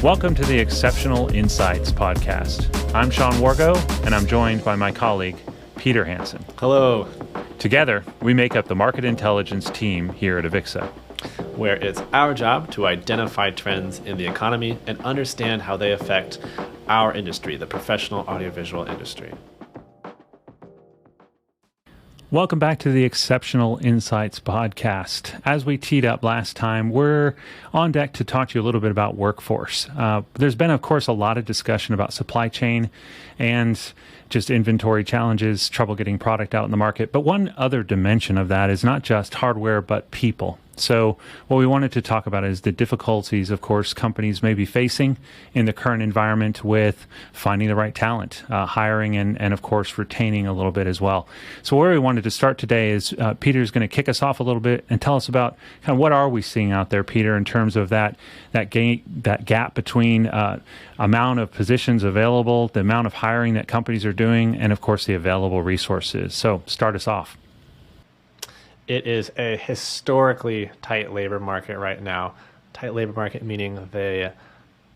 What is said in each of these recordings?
Welcome to the Exceptional Insights podcast. I'm Sean Wargo, and I'm joined by my colleague, Peter Hansen. Hello. Together, we make up the market intelligence team here at Avixa, where it's our job to identify trends in the economy and understand how they affect our industry, the professional audiovisual industry. Welcome back to the Exceptional Insights podcast. As we teed up last time, we're on deck to talk to you a little bit about workforce. There's been, of course, a lot of discussion about supply chain and just inventory challenges, trouble getting product out in the market. But one other dimension of that is not just hardware, but people. So what we wanted to talk about is the difficulties, of course, companies may be facing in the current environment with finding the right talent, hiring, and of course, retaining a little bit as well. So where we wanted to start today is Peter's going to kick us off a little bit and tell us about kind of what are we seeing out there, Peter, in terms of that gap between amount of positions available, the amount of hiring that companies are doing, and of course, the available resources. So start us off. It is a historically tight labor market right now. Tight labor market meaning the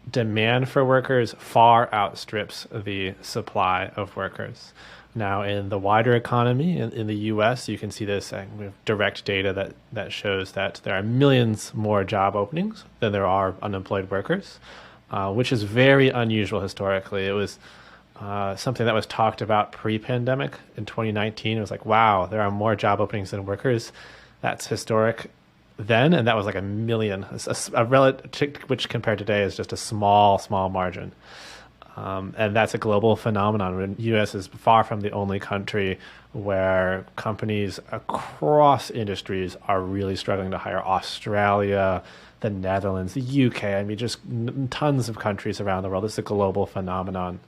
demand for workers far outstrips the supply of workers. Now, in the wider economy, in the U.S., you can see this. We have direct data that shows that there are millions more job openings than there are unemployed workers, which is very unusual historically. It was something that was talked about pre-pandemic in 2019. It was like, wow, there are more job openings than workers. That's historic then, and that was like a million, a relative, which compared to today is just a small margin. And that's a global phenomenon. The U.S. is far from the only country where companies across industries are really struggling to hire. Australia, the Netherlands, the U.K., I mean, just tons of countries around the world. It's a global phenomenon.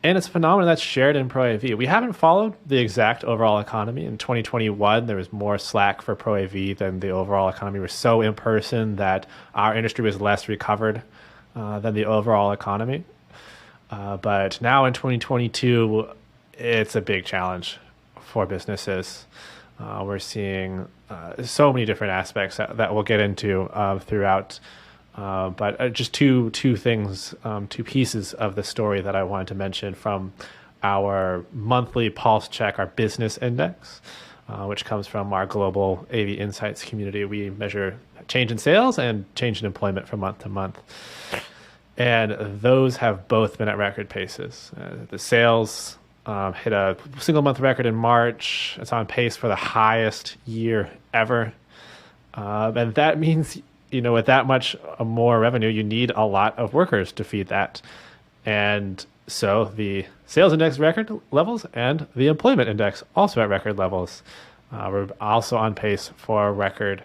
And it's a phenomenon that's shared in Pro AV. We haven't followed the exact overall economy. In 2021, there was more slack for Pro AV than the overall economy. We're so in person that our industry was less recovered than the overall economy. But now in 2022, it's a big challenge for businesses. We're seeing so many different aspects that we'll get into throughout. But just two things, two pieces of the story that I wanted to mention from our monthly pulse check, our business index, which comes from our global AV Insights community. We measure change in sales and change in employment from month to month. And those have both been at record paces. The sales hit a single month record in March. It's on pace for the highest year ever. And that means, with that much more revenue, you need a lot of workers to feed that. And so the sales index record levels and the employment index also at record levels. We're also on pace for record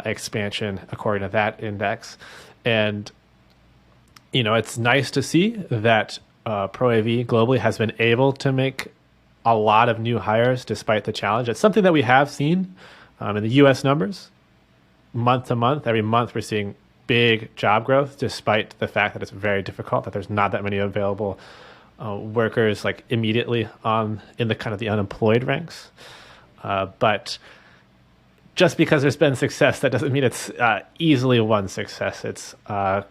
expansion according to that index. And, it's nice to see that Pro AV globally has been able to make a lot of new hires despite the challenge. It's something that we have seen in the U.S. numbers. Month to month, every month we're seeing big job growth, despite the fact that it's very difficult, that there's not that many available workers like immediately in the kind of the unemployed ranks. But just because there's been success, that doesn't mean it's easily won success. It's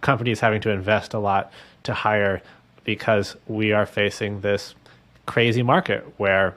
companies having to invest a lot to hire because we are facing this crazy market where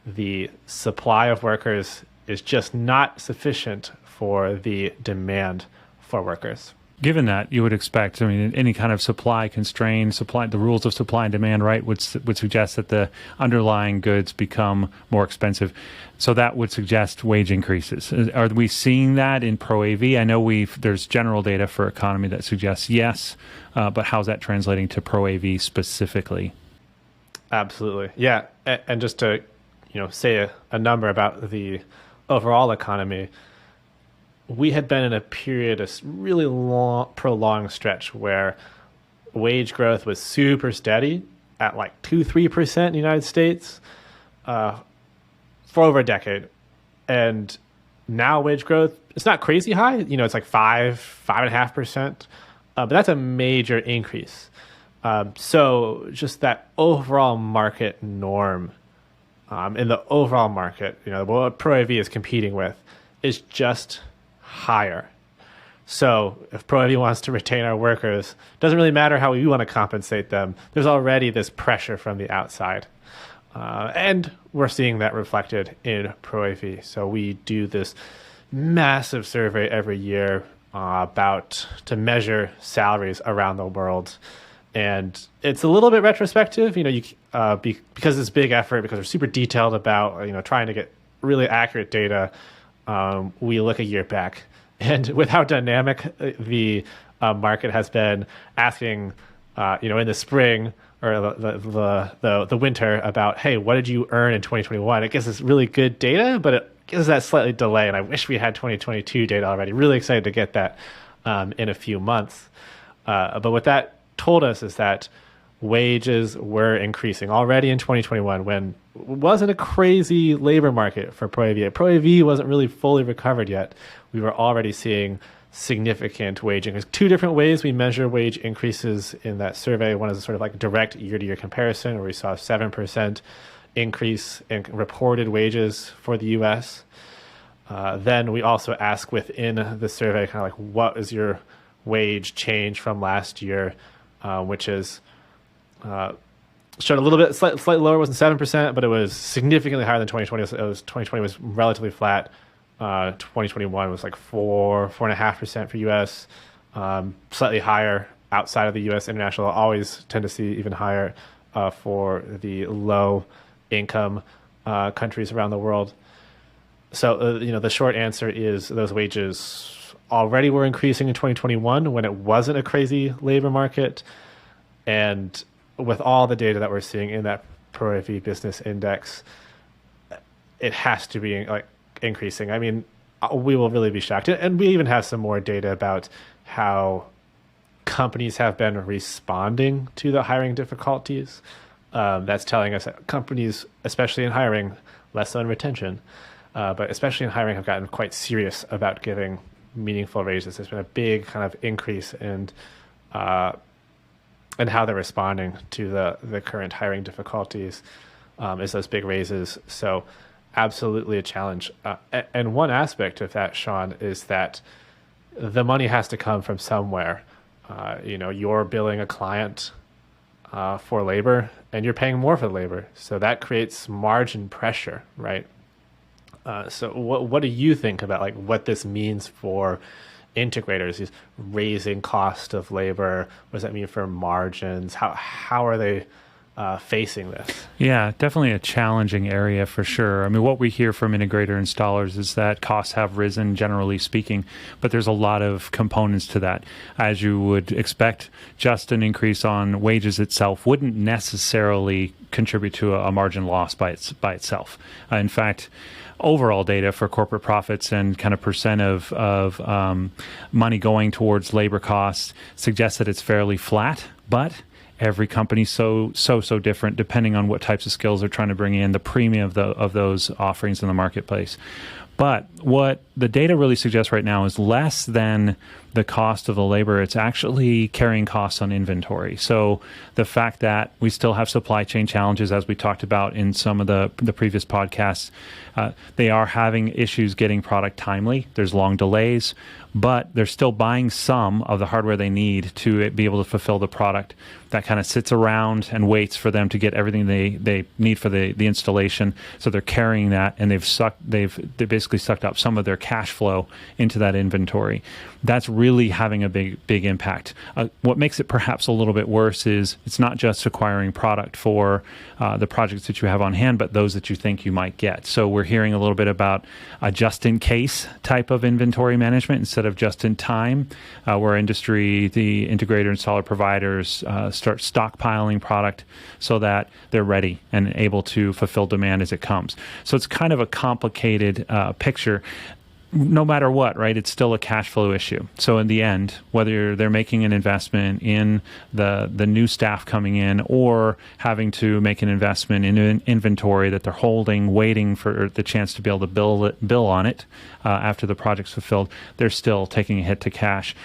the supply of workers is just not sufficient for the demand for workers. Given that, you would expect, any kind of supply constraint, the rules of supply and demand, right, would suggest that the underlying goods become more expensive. So that would suggest wage increases. Are we seeing that in Pro AV? I know there's general data for economy that suggests yes, but how's that translating to Pro AV specifically? Absolutely, yeah. And just to, say a number about the overall economy. We had been in a period, a really long, prolonged stretch where wage growth was super steady at like 2-3% in the United States for over a decade. And now wage growth, it's not crazy high. It's like 5.5%. But that's a major increase. So just that overall market norm in the overall market, what Pro AV is competing with is just higher. So if ProAV wants to retain our workers, doesn't really matter how we want to compensate them. There's already this pressure from the outside. And we're seeing that reflected in ProAV. So we do this massive survey every year to measure salaries around the world. And it's a little bit retrospective, because it's a big effort, because we're super detailed about, trying to get really accurate data. We look a year back, and with how dynamic the market has been, asking, in the spring or the winter about, hey, what did you earn in 2021? It gives us really good data, but it gives us that slightly delay. And I wish we had 2022 data already. Really excited to get that in a few months. But what that told us is that wages were increasing already in 2021 when it wasn't a crazy labor market for ProAV. ProAV wasn't really fully recovered yet. We were already seeing significant wage increase. Two different ways we measure wage increases in that survey. One is a sort of like direct year-to-year comparison, where we saw a 7% increase in reported wages for the U.S. Then we also ask within the survey, kind of like, what is your wage change from last year, which is showed a little bit slightly lower, wasn't 7%, but it was significantly higher than 2020. 2020 was relatively flat. 2021 was like 4.5% for U.S., slightly higher outside of the U.S. International, always tend to see even higher for the low income countries around the world. So, the short answer is those wages already were increasing in 2021 when it wasn't a crazy labor market. And with all the data that we're seeing in that ProAV Business Index, it has to be like increasing. I mean, we will really be shocked. And we even have some more data about how companies have been responding to the hiring difficulties. That's telling us that companies, especially in hiring, less so in retention, but especially in hiring, have gotten quite serious about giving meaningful raises. There's been a big kind of increase in how they're responding to the current hiring difficulties, is those big raises. So absolutely a challenge. And one aspect of that, Sean, is that the money has to come from somewhere. You're billing a client for labor, and you're paying more for the labor. So that creates margin pressure, right? So what do you think about like what this means for integrators? Is raising cost of labor? What does that mean for margins? How are they facing this? Yeah, definitely a challenging area for sure. I mean, what we hear from integrator installers is that costs have risen, generally speaking, but there's a lot of components to that. As you would expect, just an increase on wages itself wouldn't necessarily contribute to a margin loss by itself. In fact, overall data for corporate profits and kind of percent of money going towards labor costs suggests that it's fairly flat, but every company's so different depending on what types of skills they're trying to bring in, the premium of those offerings in the marketplace. But what the data really suggests right now is less than the cost of the labor. It's actually carrying costs on inventory. So the fact that we still have supply chain challenges, as we talked about in some of the previous podcasts, they are having issues getting product timely. There's long delays, but they're still buying some of the hardware they need to be able to fulfill the product. That kind of sits around and waits for them to get everything they need for the installation. So they're carrying that, and they basically sucked up some of their cash flow into that inventory. That's really having a big impact. What makes it perhaps a little bit worse is it's not just acquiring product for the projects that you have on hand, but those that you think you might get. So we're hearing a little bit about a just-in-case type of inventory management instead of just-in-time, where the integrator, installer, providers start stockpiling product so that they're ready and able to fulfill demand as it comes. So it's kind of a complicated picture. No matter what, right, it's still a cash flow issue. So in the end, whether they're making an investment in the new staff coming in or having to make an investment in an inventory that they're holding, waiting for the chance to be able to bill on it after the project's fulfilled, they're still taking a hit to cash.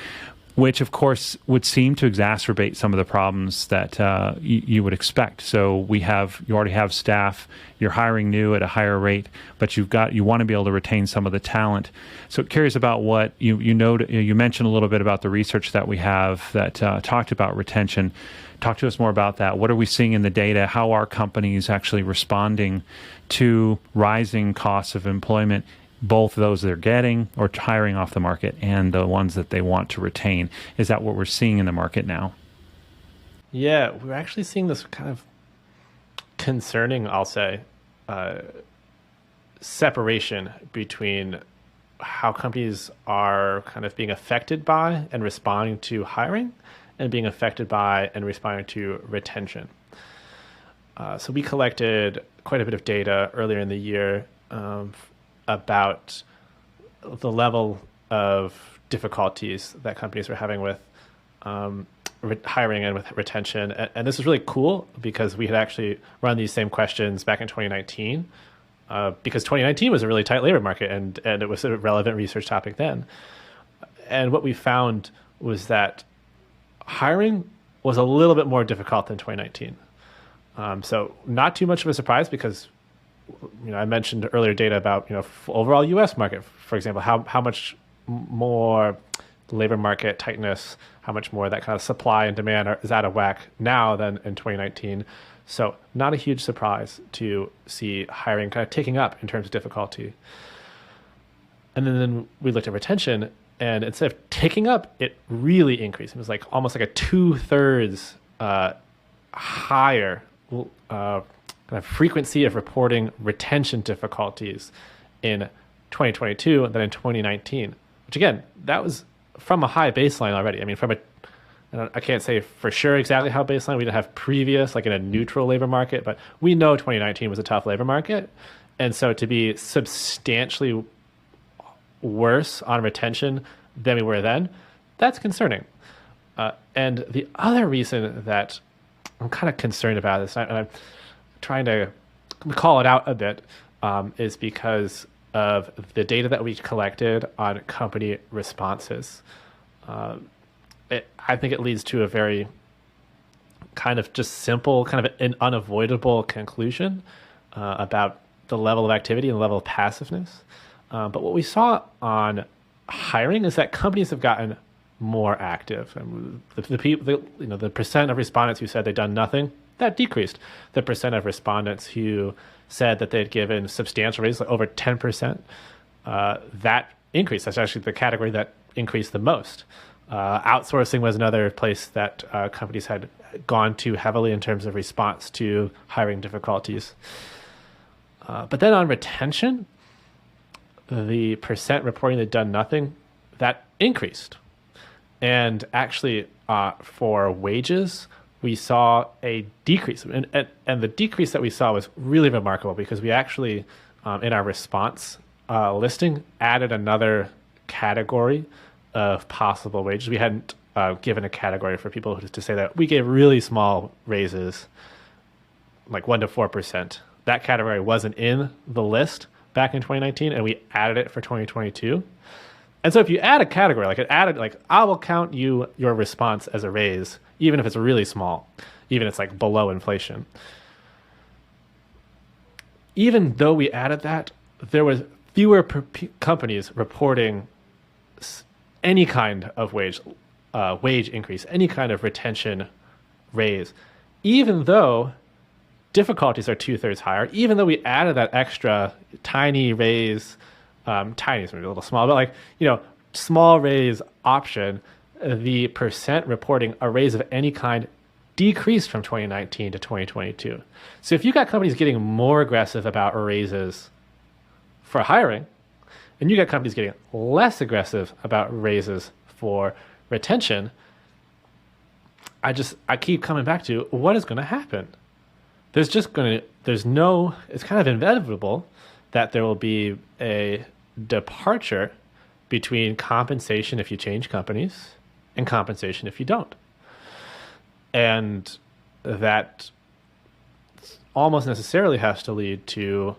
which of course would seem to exacerbate some of the problems that you would expect. So you already have staff, you're hiring new at a higher rate, but you want to be able to retain some of the talent. So curious about what you mentioned a little bit about the research that we have that talked about retention. Talk to us more about that. What are we seeing in the data? How are companies actually responding to rising costs of employment, both those they're getting or hiring off the market and the ones that they want to retain? Is that what we're seeing in the market now? Yeah, we're actually seeing this kind of concerning, I'll say, separation between how companies are kind of being affected by and responding to hiring and being affected by and responding to retention. So we collected quite a bit of data earlier in the year about the level of difficulties that companies were having with hiring and with retention. And this is really cool because we had actually run these same questions back in 2019 because 2019 was a really tight labor market and it was a relevant research topic then. And what we found was that hiring was a little bit more difficult than 2019. So not too much of a surprise because I mentioned earlier data about overall U.S. market, for example, how much more labor market tightness, how much more that kind of supply and demand is out of whack now than in 2019. So not a huge surprise to see hiring kind of ticking up in terms of difficulty. And then we looked at retention, and instead of ticking up, it really increased. It was like almost like a 2/3 higher kind of frequency of reporting retention difficulties in 2022 than in 2019, which again, that was from a high baseline already. I mean, I can't say for sure exactly how baseline. We didn't have previous, like in a neutral labor market, but we know 2019 was a tough labor market. And so to be substantially worse on retention than we were then, that's concerning. And the other reason that I'm kind of concerned about this, and I'm trying to call it out a bit, is because of the data that we collected on company responses. I think it leads to a very kind of just simple, kind of an unavoidable conclusion about the level of activity and the level of passiveness. But what we saw on hiring is that companies have gotten more active. And the percent of respondents who said they'd done nothing, that decreased. The percent of respondents who said that they'd given substantial raises, like over 10%, that increased. That's actually the category that increased the most. Outsourcing was another place that companies had gone to heavily in terms of response to hiring difficulties. But then on retention, the percent reporting they'd done nothing, that increased. And actually, for wages, we saw a decrease. And the decrease that we saw was really remarkable because we actually, in our response listing, added another category of possible wages. We hadn't given a category for people to say that we gave really small raises, like 1% to 4%. That category wasn't in the list back in 2019, and we added it for 2022. And so if you add a category, I will count your response as a raise, even if it's really small, even if it's like below inflation. Even though we added that, there was fewer companies reporting any kind of wage increase, any kind of retention raise, even though difficulties are 2/3 higher, even though we added that extra tiny raise, tiny is maybe a little small, but small raise option, the percent reporting a raise of any kind decreased from 2019 to 2022. So if you got companies getting more aggressive about raises for hiring, and you got companies getting less aggressive about raises for retention, I keep coming back to what is going to happen. It's kind of inevitable that there will be a departure between compensation if you change companies and compensation if you don't. And that almost necessarily has to lead to,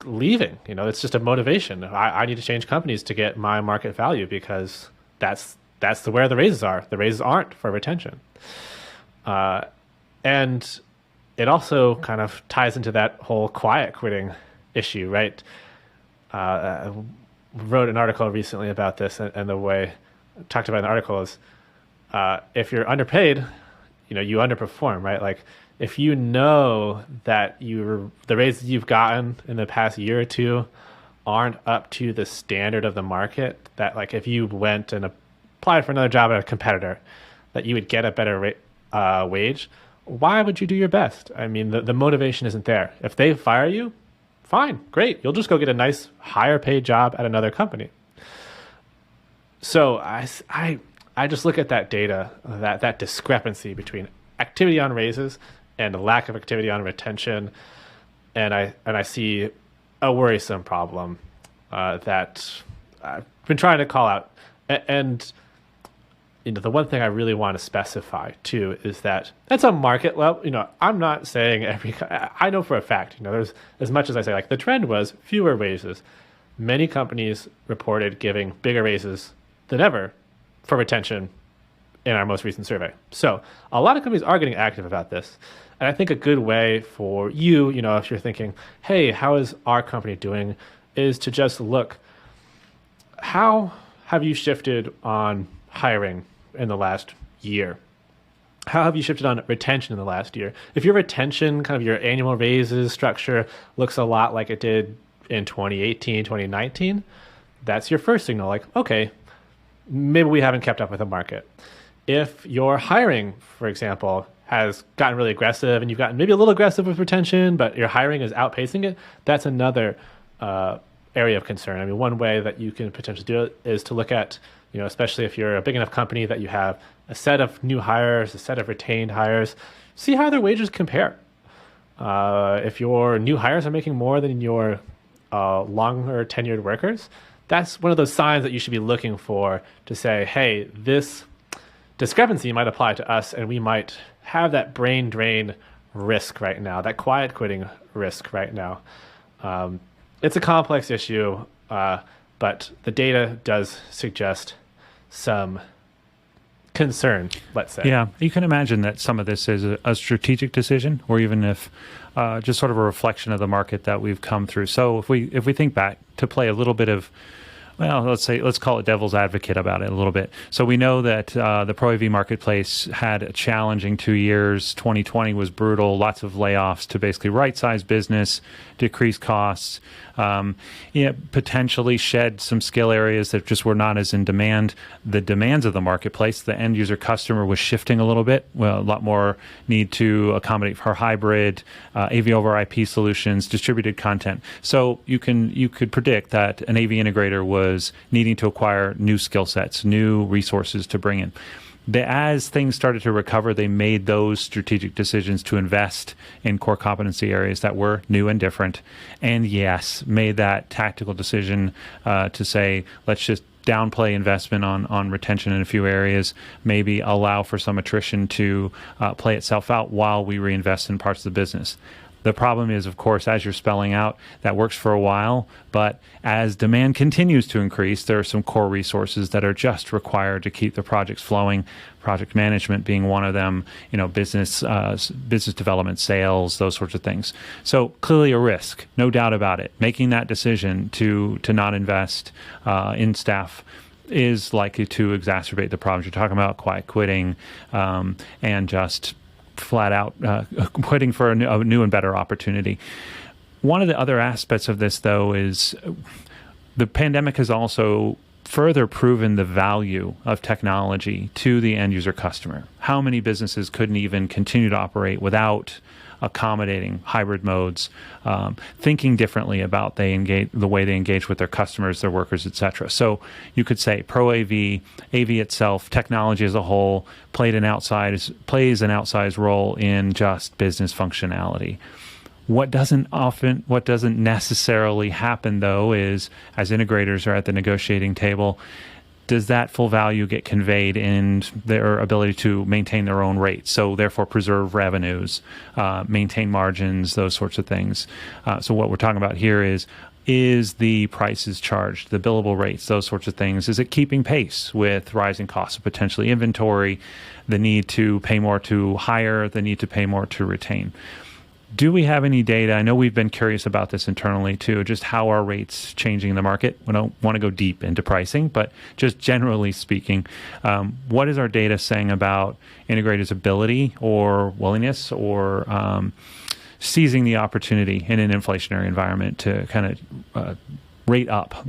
leaving. It's just a motivation. I need to change companies to get my market value because that's that's where the raises are. The raises aren't for retention. And it also kind of ties into that whole quiet quitting issue, right? I wrote an article recently about this, and the way talked about in the article is if you're underpaid, you underperform, right? Like if you know that the raises you've gotten in the past year or two aren't up to the standard of the market, that like if you went and applied for another job at a competitor, that you would get a better wage, why would you do your best? I mean, the motivation isn't there. If they fire you, fine, great. You'll just go get a nice higher paid job at another company. So I just look at that data, that discrepancy between activity on raises and the lack of activity on retention, and I see a worrisome problem that I've been trying to call out. And the one thing I really want to specify too is that that's a market level. I'm not saying I know for a fact, there's, as much as I say, like the trend was fewer raises. Many companies reported giving bigger raises than ever for retention in our most recent survey. So a lot of companies are getting active about this. And I think a good way for you, if you're thinking, hey, how is our company doing, is to just look, how have you shifted on hiring in the last year? How have you shifted on retention in the last year? If your retention, kind of your annual raises structure, looks a lot like it did in 2018, 2019, that's your first signal. Like, okay, maybe we haven't kept up with the market. If your hiring, for example, has gotten really aggressive and you've gotten maybe a little aggressive with retention, but your hiring is outpacing it, that's another area of concern. I mean, one way that you can potentially do it is to look at, especially if you're a big enough company that you have a set of new hires, a set of retained hires, see how their wages compare. If your new hires are making more than your longer tenured workers, that's one of those signs that you should be looking for to say, hey, this discrepancy might apply to us and we might have that brain drain risk right now, that quiet quitting risk right now. It's a complex issue, but the data does suggest some concern, let's say. Yeah, you can imagine that some of this is a strategic decision, or even if just sort of a reflection of the market that we've come through. So if we think back, to play a little bit of, well, let's call it devil's advocate about it a little bit. So we know that the Pro AV marketplace had a challenging 2 years. 2020 was brutal, lots of layoffs to basically right-size business, decrease costs, potentially shed some skill areas that just were not as in demand. The demands of the marketplace, the end user customer was shifting a little bit. Well, a lot more need to accommodate for hybrid, AV over IP solutions, distributed content. So you could predict that an AV integrator was needing to acquire new skill sets, new resources to bring in. As things started to recover, they made those strategic decisions to invest in core competency areas that were new and different. And yes, made that tactical decision to say, let's just downplay investment on retention in a few areas, maybe allow for some attrition to play itself out while we reinvest in parts of the business. The problem is, of course, as you're spelling out, that works for a while, but as demand continues to increase, there are some core resources that are just required to keep the projects flowing, project management being one of them, business development, sales, those sorts of things. So clearly a risk, no doubt about it. Making that decision to not invest in staff is likely to exacerbate the problems you're talking about, quiet quitting, and just flat out quitting for a new and better opportunity. One of the other aspects of this, though, is the pandemic has also further proven the value of technology to the end user customer. How many businesses couldn't even continue to operate without accommodating hybrid modes, thinking differently about the way they engage with their customers, their workers, etc. So you could say Pro AV, AV itself, technology as a whole plays an outsized role in just business functionality. What doesn't necessarily happen, though, is as integrators are at the negotiating table, does that full value get conveyed in their ability to maintain their own rates? So therefore preserve revenues, maintain margins, those sorts of things. So what we're talking about here is the prices charged, the billable rates, those sorts of things, is it keeping pace with rising costs of potentially inventory, the need to pay more to hire, the need to pay more to retain? Do we have any data? I know we've been curious about this internally too, just how are rates changing in the market? We don't want to go deep into pricing, but just generally speaking, what is our data saying about integrators' ability or willingness or seizing the opportunity in an inflationary environment to kind of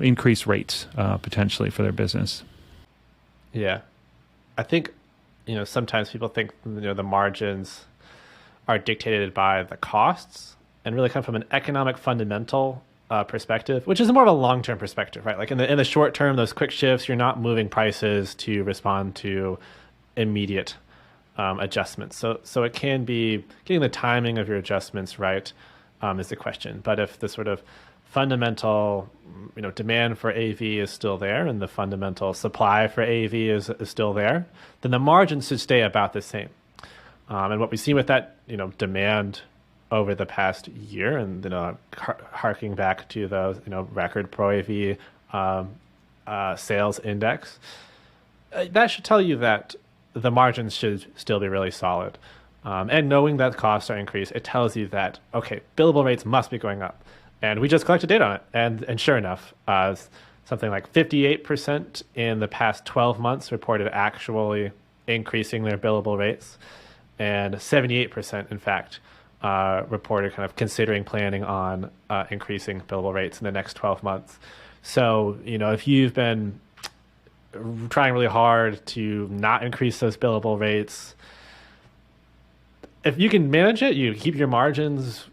increase rates potentially for their business? Yeah. I think, sometimes people think, the margins are dictated by the costs and really come from an economic fundamental perspective, which is more of a long-term perspective, right? Like in the short term, those quick shifts, you're not moving prices to respond to immediate adjustments. So it can be getting the timing of your adjustments right is the question. But if the sort of fundamental, demand for AV is still there and the fundamental supply for AV is still there, then the margins should stay about the same. And what we've seen with that, demand over the past year, and harking back to those, record Pro AV sales index, that should tell you that the margins should still be really solid. And knowing that costs are increased, it tells you that, okay, billable rates must be going up. And we just collected data on it. And sure enough, something like 58% in the past 12 months reported actually increasing their billable rates. And 78%, in fact, reported kind of considering planning on increasing billable rates in the next 12 months. So, if you've been trying really hard to not increase those billable rates, if you can manage it, you keep your margins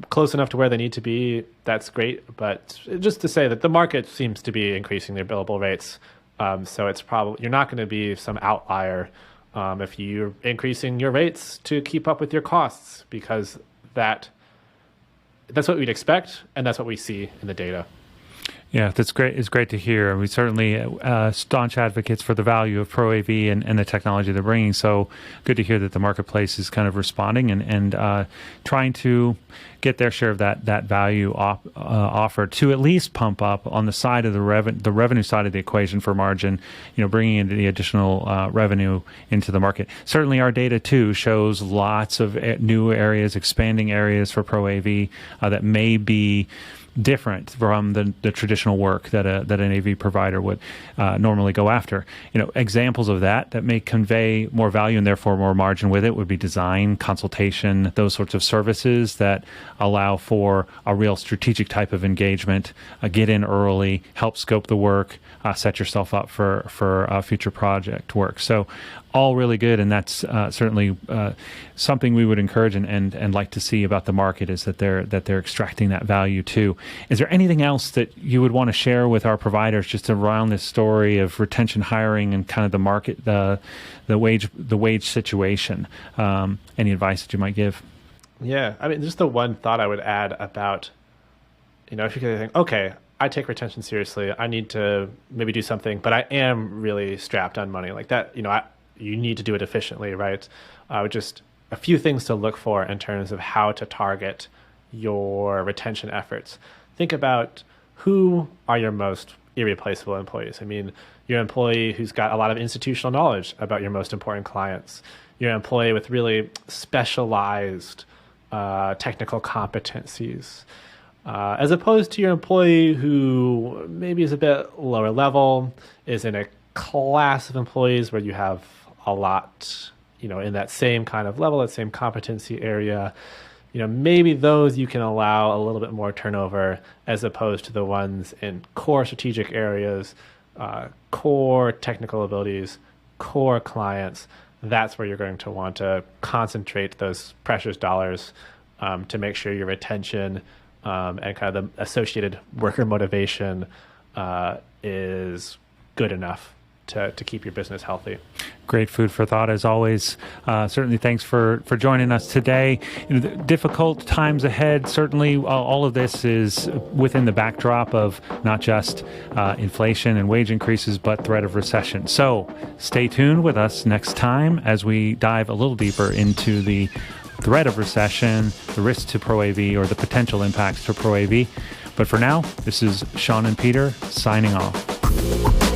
close enough to where they need to be, that's great. But just to say that the market seems to be increasing their billable rates. So it's probably, you're not going to be some outlier if you're increasing your rates to keep up with your costs, because that's what we'd expect, and that's what we see in the data. Yeah, that's great. It's great to hear. We certainly staunch advocates for the value of Pro AV and the technology they're bringing. So good to hear that the marketplace is kind of responding and trying to get their share of that value offered to at least pump up on the side of the revenue side of the equation for margin, bringing in the additional revenue into the market. Certainly our data too shows lots of new areas, expanding areas for Pro AV that may be different from the traditional work that an AV provider would normally go after. Examples of that may convey more value and therefore more margin with it would be design, consultation, those sorts of services that allow for a real strategic type of engagement, get in early, help scope the work, set yourself up for future project work. So all really good, and that's certainly something we would encourage and like to see about the market, is that they're extracting that value too. Is there anything else that you would want to share with our providers just around this story of retention, hiring, and kind of the market, the wage situation? Any advice that you might give? Yeah, I mean, just the one thought I would add about, if you think, okay, I take retention seriously, I need to maybe do something, but I am really strapped on money like that. You need to do it efficiently, right? Just a few things to look for in terms of how to target your retention efforts. Think about who are your most irreplaceable employees. I mean, your employee who's got a lot of institutional knowledge about your most important clients, your employee with really specialized technical competencies, as opposed to your employee who maybe is a bit lower level, is in a class of employees where you have a lot, in that same kind of level, that same competency area. Maybe those you can allow a little bit more turnover as opposed to the ones in core strategic areas, core technical abilities, core clients. That's where you're going to want to concentrate those precious dollars to make sure your retention and kind of the associated worker motivation is good enough to keep your business healthy. Great food for thought as always. Certainly thanks for joining us today. Difficult times ahead. Certainly all of this is within the backdrop of not just inflation and wage increases, but threat of recession. So stay tuned with us next time as we dive a little deeper into the threat of recession, the risks to ProAV, or the potential impacts to ProAV. But for now, this is Sean and Peter signing off.